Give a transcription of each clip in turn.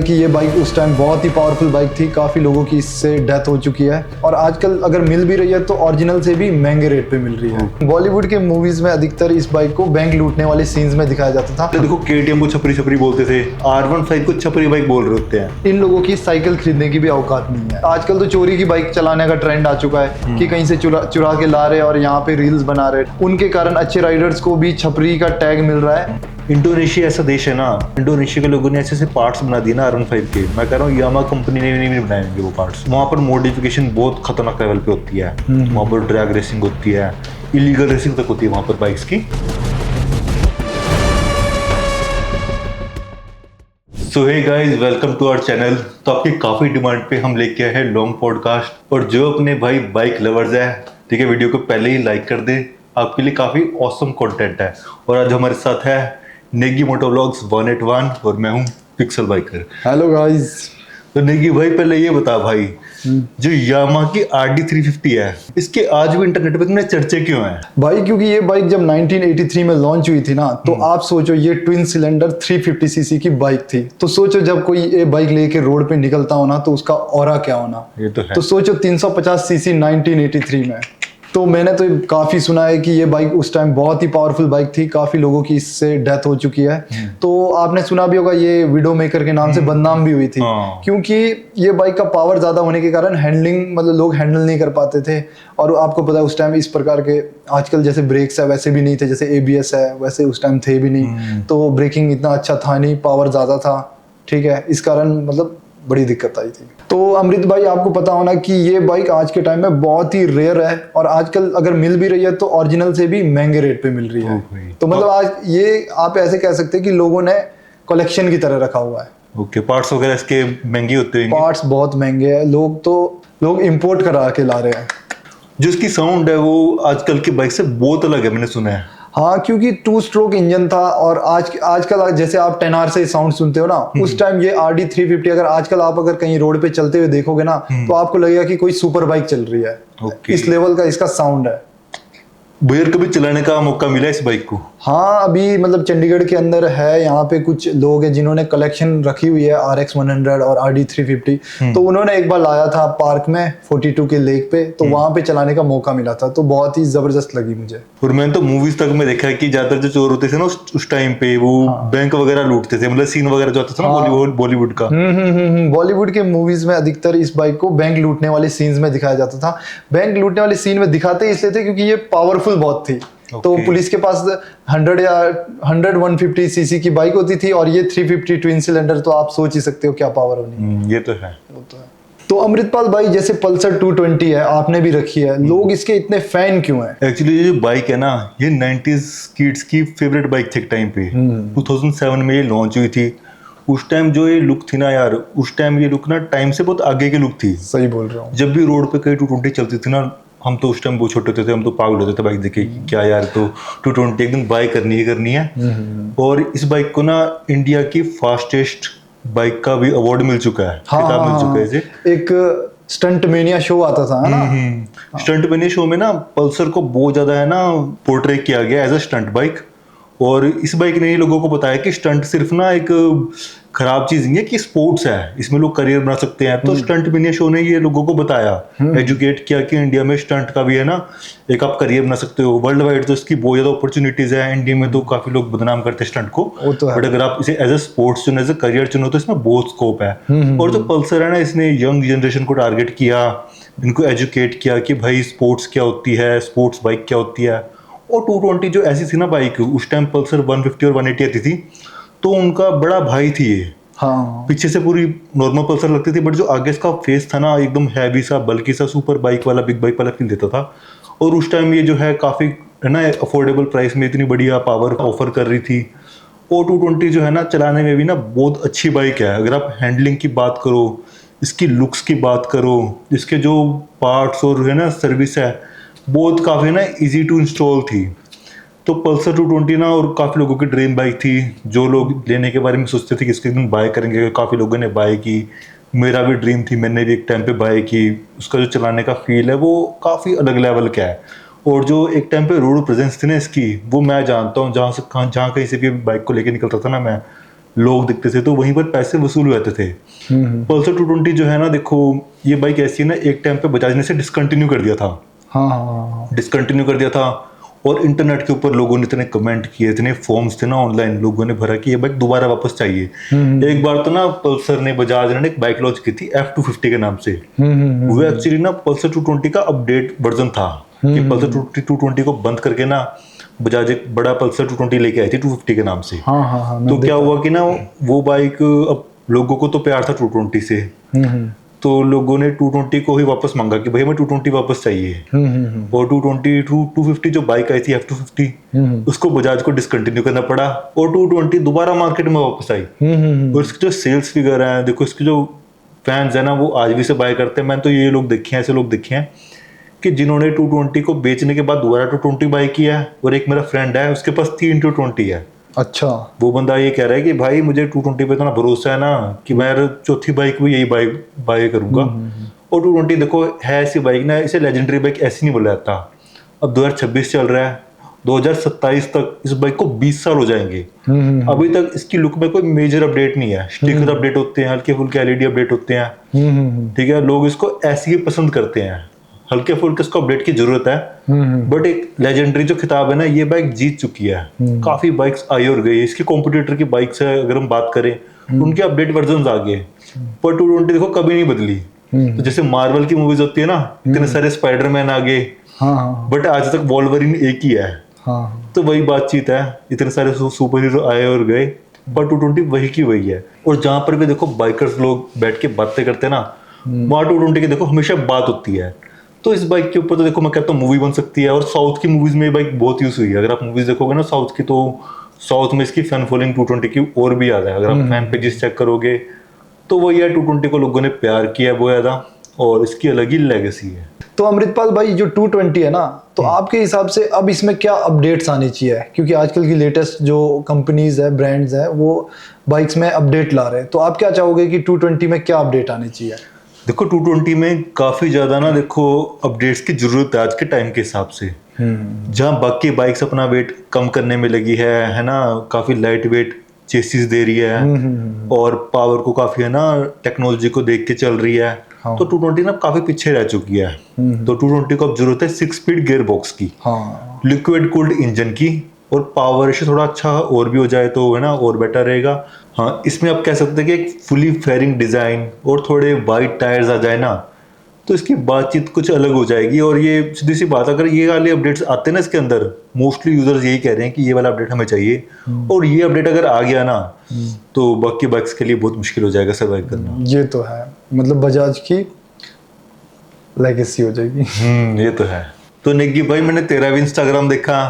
कि ये बाइक उस टाइम बहुत ही पावरफुल बाइक थी, काफ़ी लोगों की इससे डेथ हो चुकी है और आजकल अगर मिल भी रही है तो ओरिजिनल से भी महंगे रेट पे मिल रही है। बॉलीवुड के मूवीज में अधिकतर इस बाइक को बैंक लूटने वाले सीन्स में दिखाया जाता था। तो देखो केटीएम को छपरी छपरी बोलते थे, R15 को छपरी बाइक बोल रहे होते हैं। इन लोगों की साइकिल खरीदने की भी औकात नहीं है। आजकल तो चोरी की बाइक चलाने का ट्रेंड आ चुका है कि कहीं से चुरा के ला रहे और यहाँ पे रील्स बना रहे। उनके कारण अच्छे राइडर्स को भी छपरी का टैग मिल रहा है। इंडोनेशिया ऐसा देश है ना, इंडोनेशिया के लोगों ने ऐसे पार्ट्स बना दिए ना R15 के। मैं कह रहा हूँ यामा कंपनी ने नहीं बनाएंगे वो पार्ट्स। वहाँ पर मॉडिफिकेशन बहुत खतरनाक लेवल पे होती है। वहाँ पर ड्रैग रेसिंग होती है, इलीगल रेसिंग तक होती है वहाँ पर बाइक्स की। So hey guys, welcome to our channel. तो आपकी काफ़ी डिमांड पे हम लेके आए हैं लॉन्ग पॉडकास्ट। और जो अपने भाई बाइक लवर्स है, ठीक है, वीडियो को पहले ही लाइक कर दे, आपके लिए काफ़ी ऑसम कंटेंट है। और आज हमारे साथ है नेगी मोटो व्लॉग्स 181 और मैं हूँ पिक्सल बाइकर। Hello guys. तो नेगी भाई, पहले ये बता भाई, जो यामा की RD350 है, इसके आज भी इंटरनेट पे इतने चर्चे क्यों हैं भाई? क्योंकि ये बाइक जब 1983 में लॉन्च हुई थी ना, तो आप सोचो ये ट्विन सिलेंडर 350 सीसी की बाइक थी। तो सोचो जब कोई ये बाइक लेके रोड पे निकलता हो ना, तो उसका ऑरा क्या होना। ये तो है। तो सोचो 350 सीसी 1983 में। तो मैंने तो काफ़ी सुना है कि ये बाइक उस टाइम बहुत ही पावरफुल बाइक थी, काफ़ी लोगों की इससे डेथ हो चुकी है। तो आपने सुना भी होगा ये विडो मेकर के नाम से बदनाम भी हुई थी, क्योंकि ये बाइक का पावर ज़्यादा होने के कारण हैंडलिंग, मतलब लोग हैंडल नहीं कर पाते थे। और आपको पता है उस टाइम इस प्रकार के आजकल जैसे ब्रेक्स है वैसे भी नहीं थे, जैसे ABS है वैसे उस टाइम थे भी नहीं। तो ब्रेकिंग इतना अच्छा था नहीं, पावर ज़्यादा था, ठीक है, इस कारण मतलब बड़ी दिक्कत आई थी। तो अमृत भाई, आपको पता होना कि ये बाइक आज के टाइम में बहुत ही रेयर है और आजकल अगर मिल भी रही है तो ओरिजिनल से भी महंगे रेट पे मिल रही है। तो मतलब आज ये आप ऐसे कह सकते हैं कि लोगों ने कलेक्शन की तरह रखा हुआ है। ओके, पार्ट्स वगैरह इसके महंगे होते हैं। पार्ट्स बहुत महंगे हैं, लोग इंपोर्ट करा के ला रहे हैं। जो इसकी साउंड है वो आजकल की बाइक से बहुत अलग है, मैंने सुना है। हाँ, क्योंकि 2 स्ट्रोक इंजन था और आजकल जैसे आप 10R से साउंड सुनते हो ना, उस टाइम ये RD350 अगर कहीं रोड पे चलते हुए देखोगे ना, तो आपको लगेगा कि कोई सुपर बाइक चल रही है। इस लेवल का इसका साउंड है। भैया कभी चलाने का मौका मिला इस बाइक को? हाँ, अभी मतलब चंडीगढ़ के अंदर है, यहाँ पे कुछ लोग हैं जिन्होंने कलेक्शन रखी हुई है RX100 और RD350। तो उन्होंने एक बार लाया था पार्क में 42 के लेक पे, तो वहां पे चलाने का मौका मिला था, तो बहुत ही जबरदस्त लगी मुझे। और मैंने तो मूवीज तक में देखा है कि ज्यादातर जो चोर होते थे ना उस टाइम पे वो बैंक वगैरह लूटते थे, मतलब सीन वगैरह जो आता था ना बॉलीवुड का। बॉलीवुड के मूवीज में अधिकतर इस बाइक को बैंक लूटने वाले सीन्स में दिखाया जाता था। बैंक लूटने वाले सीन में दिखाते इसलिए थे क्योंकि ये पावरफुल बहुत थी। तो पुलिस के पास 100 या 150 सीसी की बाइक होती थी और ये 350 ट्विन सिलेंडर, तो आप सोच ही सकते हो क्या पावर होनी। ये तो है। तो अमृतपाल भाई, जैसे पल्सर 220 है, आपने भी रखी है, लोग इसके इतने फैन क्यों हैं? एक्चुअली ये जो बाइक है ना, ये 90s किड्स की फेवरेट बाइक थी एक टाइम पे। 2007 में ये लॉन्च हुई थी। उस टाइम जो ये लुक थी ना यार, उस टाइम ये लुक ना टाइम से बहुत आगे की लुक थी। सही बोल रहा हूँ। जब भी रोड पे कहीं 220 चलती थी ना, हम तो उस टाइम बहुत छोटे होते थे, हम तो पागल होते थे बाइक देखे कि क्या यार, तो 220 एकदम बाय करनी है। और इस बाइक को ना इंडिया की फास्टेस्ट बाइक का भी अवार्ड मिल चुका है, खिताब मिल चुका है इसे। एक स्टंट मेनिया शो आता था है ना, स्टंट मेनिया शो में ना पल्सर को बहुत ज्यादा है ना पोर्ट्रे किया गया एज अ स्टंट बाइक। और इस बाइक ने लोगों को बताया कि स्टंट सिर्फ ना एक खराब चीज नहीं है, कि स्पोर्ट्स है, इसमें लोग करियर बना सकते हैं। तो स्टंट मेनिया शो ने ये लोगों को बताया, एजुकेट किया कि इंडिया में स्टंट का भी है ना एक आप करियर बना सकते हो। वर्ल्ड वाइड तो इसकी बहुत ज्यादा अपॉर्चुनिटीज है, इंडिया में तो काफी लोग बदनाम करते हैं स्टंट को, बट अगर आप इसे एज अ स्पोर्ट्स चुनो, एज अ करियर चुनो, तो इसमें बहुत स्कोप है। और जो पल्सर है ना, इसने यंग जनरेशन को टारगेट किया, इनको एजुकेट किया कि भाई स्पोर्ट्स क्या होती है, स्पोर्ट्स बाइक क्या होती है। और 220 जो ऐसी थी ना बाइक, उस टाइम पल्सर 150 और 180 आती थी, तो उनका बड़ा भाई थी ये। हाँ, पीछे से पूरी नॉर्मल पल्सर लगती थी, बट जो आगे इसका फेस था ना, एकदम हैवी सा, बल्कि सा, सुपर बाइक वाला, बिग बाइक वाला फील देता था। और उस टाइम ये जो है काफ़ी है ना अफोर्डेबल प्राइस में इतनी बढ़िया पावर ऑफर कर रही थी। और 220 जो है ना चलाने में भी ना बहुत अच्छी बाइक है। अगर आप हैंडलिंग की बात करो, इसकी लुक्स की बात करो, इसके जो पार्ट्स और है ना सर्विस है, बहुत काफ़ी ना इजी टू इंस्टॉल थी। तो पल्सर 220 ना और काफ़ी लोगों की ड्रीम बाइक थी, जो लोग लेने के बारे में सोचते थे कि इसके दिन बाय करेंगे। काफ़ी लोगों ने बाय की, मेरा भी ड्रीम थी, मैंने भी एक टाइम पे बाय की। उसका जो चलाने का फील है वो काफ़ी अलग लेवल का है। और जो एक टाइम पे रोड प्रेजेंस थी ना इसकी, वो मैं जानता हूँ, जहाँ कहीं से भी बाइक को लेके निकलता था ना मैं लोग दिखते थे, तो वहीं पर पैसे वसूल हो जाते थे। पल्सर 220 जो है ना, देखो ये बाइक ऐसी है ना, एक टाइम पे बजाज ने इसे डिसकंटिन्यू कर दिया था। हाँ हाँ हाँ। डिसकंटिन्यू कर दिया था, और इंटरनेट के ऊपर लोगों ने इतने कमेंट किए, इतने फॉर्म्स थे ना ऑनलाइन, लोगों ने भरा कि ये बाइक दोबारा वापस चाहिए। एक बार तो ना पल्सर ने, बजाज ने एक बाइक लॉन्च की थी F250 के नाम से। वो एक्चुअली ना पल्सर 220 का अपडेट वर्जन था, कि पल्सर 220 को बंद करके ना बजाज एक बड़ा पल्सर 220 लेके आई थी 250 के नाम से। हाँ हाँ हाँ। तो क्या हुआ कि ना वो बाइक, अब लोगों को तो प्यार था 220 से, तो लोगों ने 220 को ही वापस मांगा कि भाई हमें 220 वापस चाहिए। और 250 जो बाइक आई थी F250, उसको बजाज को डिसकंटिन्यू करना पड़ा, और 220 दोबारा मार्केट में वापस आई। और इसके जो सेल्स फिगर है, देखो इसके जो फैंस है ना, वो आज भी से बाय करते हैं। मैंने तो ये लोग देखे हैं, ऐसे लोग देखे हैं कि जिन्होंने 220 को बेचने के बाद दोबारा 220 बाय किया है। और एक मेरा फ्रेंड है, उसके पास 3 220 है। अच्छा। वो बंदा ये कह रहा है कि भाई मुझे 220 पे इतना भरोसा है ना कि मैं चौथी बाइक भी यही बाइक बाय करूंगा। और 220 देखो है ऐसी बाइक ना, इसे लेजेंडरी बाइक ऐसी नहीं बोला जाता। अब 2026 चल रहा है, 2027 तक इस बाइक को 20 साल हो जाएंगे। अभी तक इसकी लुक में कोई मेजर अपडेट नहीं है। स्टिकर अपडेट होते हैं, हल्के फुल्के LED अपडेट होते हैं, ठीक है। लोग इसको ऐसी ही पसंद करते हैं, हल्के फुल्के इसको अपडेट की जरूरत है। बट एक लेजेंडरी जो खिताब है ना, ये बाइक जीत चुकी है। काफी बाइक्स आई और गई। इसकी कॉम्पिटिटर की बाइक्स है अगर हम बात करें, उनके अपडेट वर्जन आ गए, पर 220 देखो कभी नहीं बदली। तो जैसे मार्वल की मूवीज होती है ना, इतने सारे स्पाइडरमैन आ गए, बट आज तक वॉल्वरिन एक ही है। तो वही बातचीत है, इतने सारे सुपर हीरो आए और गए, पर 220 वही की वही है। और जहां पर भी देखो बाइकर्स लोग बैठ के बातें करते हैं ना, वहां 220 की देखो हमेशा बात होती है। तो इस बाइक के ऊपर तो देखो मैं कहता हूँ मूवी बन सकती है, और साउथ की मूवीज में ये बाइक बहुत यूज हुई है। अगर आप मूवीज देखोगे ना साउथ की, तो साउथ में इसकी फैन फॉलोइंग 220 की और भी ज्यादा है। अगर आप फैन पेजेस चेक करोगे तो वो ये 220 को लोगों ने प्यार किया है बहुत ज्यादा, और इसकी अलग ही लेगेसी है। तो अमृतपाल भाई, जो 220 है ना, तो आपके हिसाब से अब इसमें क्या अपडेट्स आने चाहिए? क्योंकि आजकल की लेटेस्ट जो कंपनीज है, ब्रांड्स है, वो बाइक्स में अपडेट ला रहे हैं। तो आप क्या चाहोगे कि 220 में क्या अपडेट आने चाहिए? देखो 220 में काफी ज्यादा ना, देखो अपडेट्स की जरूरत है आज के टाइम के हिसाब से। जहां बाकी बाइक्स अपना वेट कम करने में लगी है ना, काफी लाइट वेट चेसिस दे रही है, और पावर को काफी है ना टेक्नोलॉजी को देख के चल रही है। तो 220 ना काफी पीछे रह चुकी है। तो 220 को अब जरूरत है 6 स्पीड गियर बॉक्स की, लिक्विड कूल्ड इंजन की, और पावर रेशियो थोड़ा अच्छा और भी हो जाए तो है ना और बेटर रहेगा। हाँ, इसमें आप कह सकते हैं कि एक फुली फेयरिंग डिजाइन और थोड़े वाइड टायर्स आ जाए ना, तो इसकी बातचीत कुछ अलग हो जाएगी। और ये सीधी सी बात, अगर ये वाले अपडेट्स आते हैं ना इसके अंदर, मोस्टली यूजर्स यही कह रहे हैं कि ये वाला अपडेट हमें चाहिए। और ये अपडेट अगर आ गया ना, तो बाकी बाइक्स के लिए बहुत मुश्किल हो जाएगा सर्वाइव करना। ये तो है, मतलब बजाज की लेगेसी हो जाएगी। ये तो है। तो निग्गी भाई, मैंने तेरा भी इंस्टाग्राम देखा,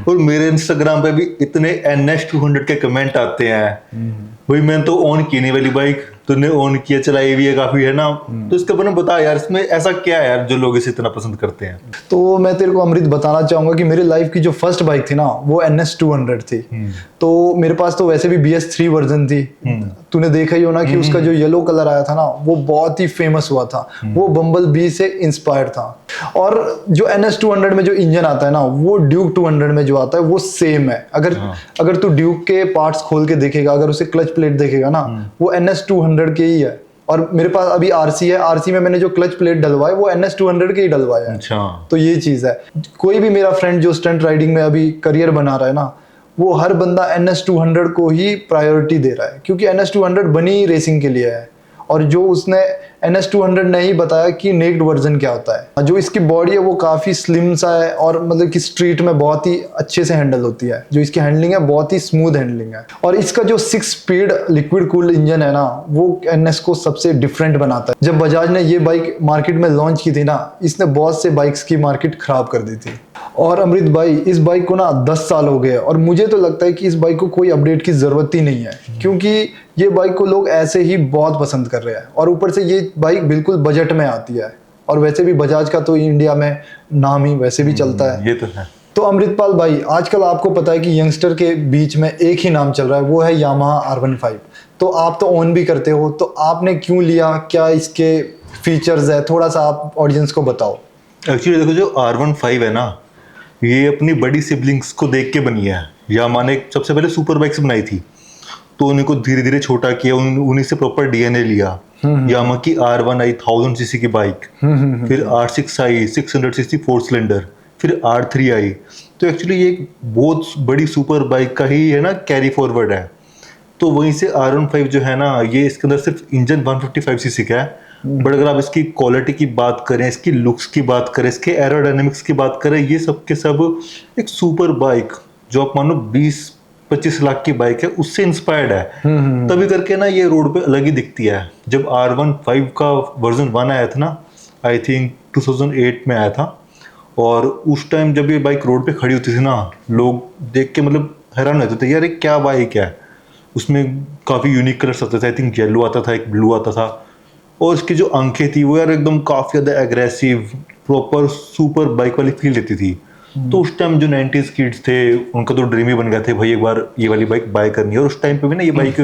और मेरे इंस्टाग्राम पे भी इतने NS200 के कमेंट आते हैं। भाई मैंने तो ऑन की नहीं वाली बाइक, तूने ऑन किया, चलाई भी है काफी है ना, तो इसके बारे में बता यार, इसमें ऐसा क्या है यार जो लोग इसे इतना पसंद करते हैं? तो मैं तेरे को अमृत बताना चाहूंगा कि मेरे लाइफ की जो फर्स्ट बाइक थी ना, वो NS200 थी। तो मेरे पास तो वैसे भी BS3 वर्जन थी। तूने देखा ही हो ना कि उसका जो येलो कलर आया था ना, वो बहुत ही फेमस हुआ था। वो बम्बल बी से इंस्पायर्ड था। और जो NS200 में जो इंजन आता है ना, वो ड्यूक 200 में जो आता है वो सेम है। अगर तू ड्यूक के पार्ट्स खोल के देखेगा, अगर उसे क्लच प्लेट देखेगा ना, वो NS200 के ही है। और मेरे पास अभी RC है, RC में मैंने जो क्लच प्लेट डलवाए वो NS200 के ही डलवाया है। अच्छा। तो ये चीज है। कोई भी मेरा फ्रेंड जो स्टंट राइडिंग में अभी करियर बना रहा है ना, वो हर बंदा NS200 को ही प्रायोरिटी दे रहा है, क्योंकि NS200 बनी रेसिंग के लिए है। और जो उसने NS200 ने ही बताया कि नेक्ड वर्जन क्या होता है। जो इसकी बॉडी है वो काफ़ी स्लिम सा है, और मतलब कि स्ट्रीट में बहुत ही अच्छे से हैंडल होती है। जो इसकी हैंडलिंग है बहुत ही स्मूथ हैंडलिंग है। और इसका जो 6 स्पीड लिक्विड कूल्ड इंजन है ना, वो NS को सबसे डिफरेंट बनाता है। जब बजाज ने ये बाइक मार्केट में लॉन्च की थी ना, इसने बहुत से बाइक्स की मार्केट खराब कर दी थी। और अमृत भाई, इस बाइक को ना 10 साल हो गए, और मुझे तो लगता है कि इस बाइक को कोई अपडेट की जरूरत ही नहीं है, क्योंकि ये बाइक को लोग ऐसे ही बहुत पसंद कर रहे हैं। और ऊपर से ये बाइक बिल्कुल बजट में आती है, और वैसे भी बजाज का तो इंडिया में नाम ही वैसे भी चलता है। ये तो है। तो अमृतपाल भाई, आजकल आपको पता है कि यंगस्टर के बीच में एक ही नाम चल रहा है, वो है यामाहा R15। तो आप तो ओन भी करते हो, तो आपने क्यों लिया, क्या इसके फीचर्स है, थोड़ा सा आप ऑडियंस को बताओ। एक्चुअली देखो, जो R15 है ना, ये अपनी बड़ी सिबलिंग्स को देख के बनी है। यामाहा ने सबसे पहले सुपर बाइक्स बनाई थी, तो उन्हीं को धीरे धीरे छोटा किया, उन्हीं से प्रॉपर डीएनए लिया। यामा की R1 आई 1000 सीसी की बाइक, फिर R6 आई 600 सीसी 4 सिलेंडर, फिर R3 आई। तो एक्चुअली ये एक बहुत बड़ी सुपर बाइक का ही है ना कैरी फॉरवर्ड है। तो वहीं से R15 जो है ना, ये इसके अंदर सिर्फ इंजन 155 सीसी का है, बट अगर आप इसकी क्वालिटी की बात करें, इसकी लुक्स की बात करें, इसके एरोडायनेमिक्स की बात करें, ये सब के सब एक सुपर बाइक जो आप मानो 20-25 लाख की बाइक है उससे इंस्पायर्ड है। तभी करके ना ये रोड पे अलग ही दिखती है। जब R15 का वर्जन 1 आया था ना, आई थिंक 2008 में आया था, और उस टाइम जब ये बाइक रोड पे खड़ी होती थी ना, लोग देख के मतलब हैरान होते थे, यार ये क्या बाइक है। उसमें काफ़ी यूनिक कलर्स आते थे, आई थिंक येलो आता था, एक ब्लू आता था, और इसकी जो आंखें थी वो यार एकदम काफ़ी ज़्यादा एग्रेसिव, प्रॉपर सुपर बाइक वाली फील देती थी। तो उस टाइम जो 90s किड्स थे उनका तो ड्रीम ही बन गया थे भाई एक बार ये वाली बाइक बाय करनी है। और उस टाइम पे भी ना ये बाइक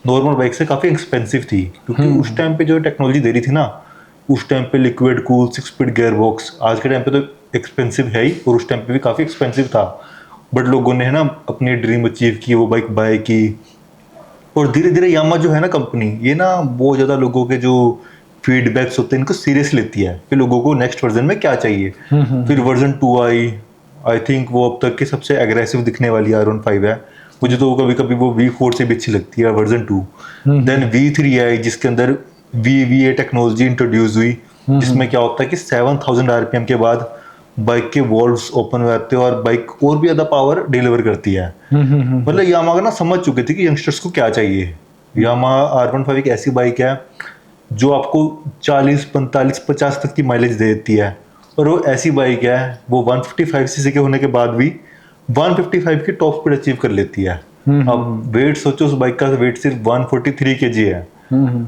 नॉर्मल बाइक से काफ़ी एक्सपेंसिव थी, क्योंकि उस टाइम पे जो टेक्नोलॉजी दे रही थी ना, उस टाइम पे liquid cool 6 speed gear box, आज के टाइम पे तो एक्सपेंसिव है ही, और उस टाइम पे भी काफ़ी एक्सपेंसिव था। बट लोगों ने है ना अपनी ड्रीम अचीव की, वो बाइक बाय की। और धीरे धीरे यामा जो है ना कंपनी, ये ना बहुत ज़्यादा लोगों के जो फीडबैक्स होते हैं इनको सीरियस लेती है कि लोगों को नेक्स्ट वर्जन में क्या चाहिए। फिर वर्जन 2 आई थिंक वो अब तक की सबसे एग्रेसिव दिखने वाली R15 है। मुझे तो कभी कभी वो V4 से भी अच्छी लगती है वर्जन 2। देन V3 आई जिसके अंदर VVA टेक्नोलॉजी इंट्रोड्यूस हुई, जिसमें क्या होता है कि 7000 RPM के बाद बाइक के वॉल्व्स ओपन हो जाते हैं और बाइक और भी ज़्यादा पावर डिलीवर करती है। मतलब यामा ना समझ चुके थे कि यंगस्टर्स को क्या चाहिए। यामा R15 एक ऐसी बाइक है जो आपको 40, 45, 50 तक की माइलेज दे देती है, और वो ऐसी बाइक है वो 155 सीसी के होने के बाद भी 155 की टॉप स्पीड अचीव कर लेती है। अब वेट सोचो, उस बाइक का वेट सिर्फ 143 kg है,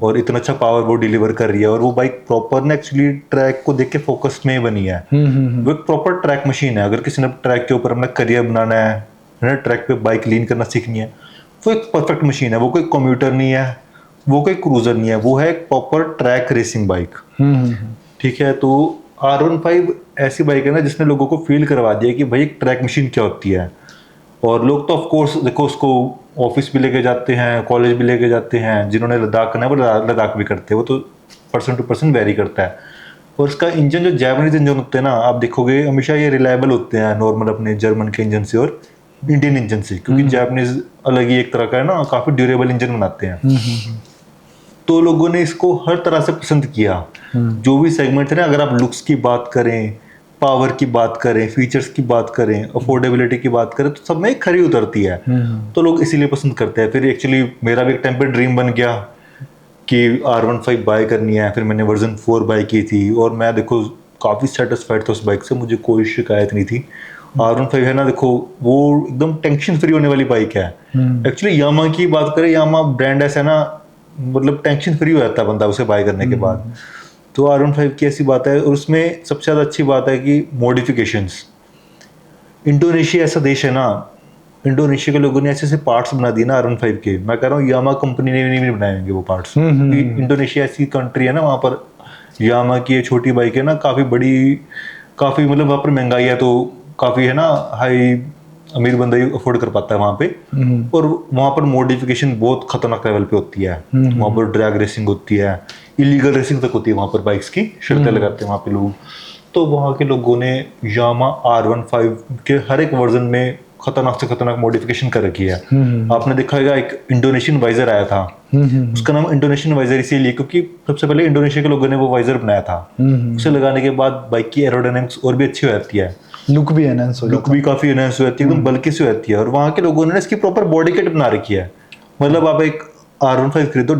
और इतना अच्छा पावर वो डिलीवर कर रही है। और वो बाइक प्रॉपर ना एक्चुअली ट्रैक को देख के फोकस में बनी है। वो एक प्रॉपर ट्रैक मशीन है। अगर किसी ने ट्रैक के ऊपर अपना करियर बनाना है ना, ट्रैक पे बाइक लीन करना सीखनी है, वो एक परफेक्ट मशीन है। वो कोई कम्यूटर नहीं है, वो कोई क्रूजर नहीं है, वो है एक प्रॉपर ट्रैक रेसिंग बाइक। ठीक है, तो R15 ऐसी बाइक है ना जिसने लोगों को फील करवा दिया कि भाई एक ट्रैक मशीन क्या होती है। और लोग तो ऑफ कोर्स देखो उसको ऑफिस भी लेके जाते हैं, कॉलेज भी लेके जाते हैं। जिन्होंने लद्दाख करना है वो लद्दाख भी करते हैं, वो तो पर्सन टू पर्सन वेरी करता है। और इसका इंजन जो जैपनीज इंजन होते हैं ना, आप देखोगे हमेशा ये रिलायबल होते हैं नॉर्मल अपने जर्मन के इंजन से और इंडियन इंजन से, क्योंकि जैपनीज अलग ही एक तरह का है ना, काफ़ी ड्यूरेबल इंजन बनाते हैं। तो लोगों ने इसको हर तरह से पसंद किया। जो भी सेगमेंट है ना, अगर आप लुक्स की बात करें, पावर की बात करें, फीचर्स की बात करें, अफोर्डेबिलिटी की बात करें, तो सब में खरी उतरती है। तो लोग इसीलिए पसंद करते हैं। फिर एक्चुअली मेरा भी एक टाइम पे ड्रीम बन गया कि R15 बाय करनी है। फिर मैंने वर्जन 4 बाय की थी, और मैं देखो काफ़ी सेटिस्फाइड था उस बाइक से, मुझे कोई शिकायत नहीं थी। R15 है ना, देखो वो एकदम टेंशन फ्री होने वाली बाइक है। एक्चुअली यामा की बात करें, यामा ब्रांड ऐसा है ना, मतलब टेंशन फ्री हो जाता है बंदा उसे बाय करने के बाद। तो R15 की ऐसी बात है। और उसमें सबसे ज़्यादा अच्छी बात है कि मॉडिफिकेशंस। इंडोनेशिया ऐसा देश है ना, इंडोनेशिया के लोगों ने ऐसे ऐसे पार्ट्स बना दिए ना R15 के, मैं कह रहा हूँ यामा कंपनी ने नहीं बनाएंगे वो पार्ट्स। इंडोनेशिया ऐसी कंट्री है ना, वहाँ पर यामा की ये छोटी बाइक है ना, काफ़ी बड़ी, काफ़ी मतलब वहाँ पर महंगाई है, तो काफ़ी है ना हाई, अमीर बंदा ही अफोर्ड कर पाता है वहाँ पे। और वहाँ पर मॉडिफिकेशन बहुत खतरनाक लेवल पे होती है। वहाँ पर ड्रैग रेसिंग होती है, इलीगल रेसिंग तक होती है वहाँ पर, बाइक्स की शर्तें लगाते हैं वहाँ पे लोग। तो वहाँ के लोगों ने यामा R15 के हर एक वर्जन में खतरनाक से खतरनाक मॉडिफिकेशन कर रखी है। आपने देखा होगा एक इंडोनेशियन वाइजर आया था, उसका नाम इंडोनेशियन वाइजर इसीलिए क्योंकि सबसे पहले इंडोनेशिया के लोगों ने वो वाइजर बनाया था। उसे लगाने के बाद बाइक की एरोडायनामिक्स और भी अच्छी हो जाती है, लुक भी एनहांस हो लुक भी काफी एनहांस हो जाती है, एकदम बल्कि सी हो जाती है। और वहाँ के लोगों ने इसकी प्रॉपर बॉडी किट बना रखी है। मतलब आप एक R15 खरीदो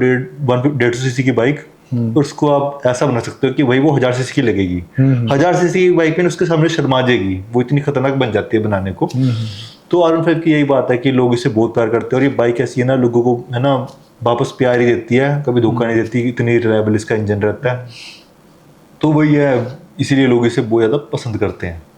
150 सीसी की बाइक, और उसको आप ऐसा बना सकते हो कि भाई वो 1000 सीसी की लगेगी। 1000 सीसी की बाइक में उसके सामने शर्मा जाएगी, वो इतनी खतरनाक बन जाती है बनाने को। तो R15 की यही बात है कि लोग इसे बहुत प्यार करते हैं, और ये बाइक ऐसी है ना, लोगों को है ना वापस प्यार ही देती है, कभी धोखा नहीं देती, इतनी रिलायबल इसका इंजन रहता है। तो वही है, इसीलिए लोग इसे बहुत ज़्यादा पसंद करते हैं।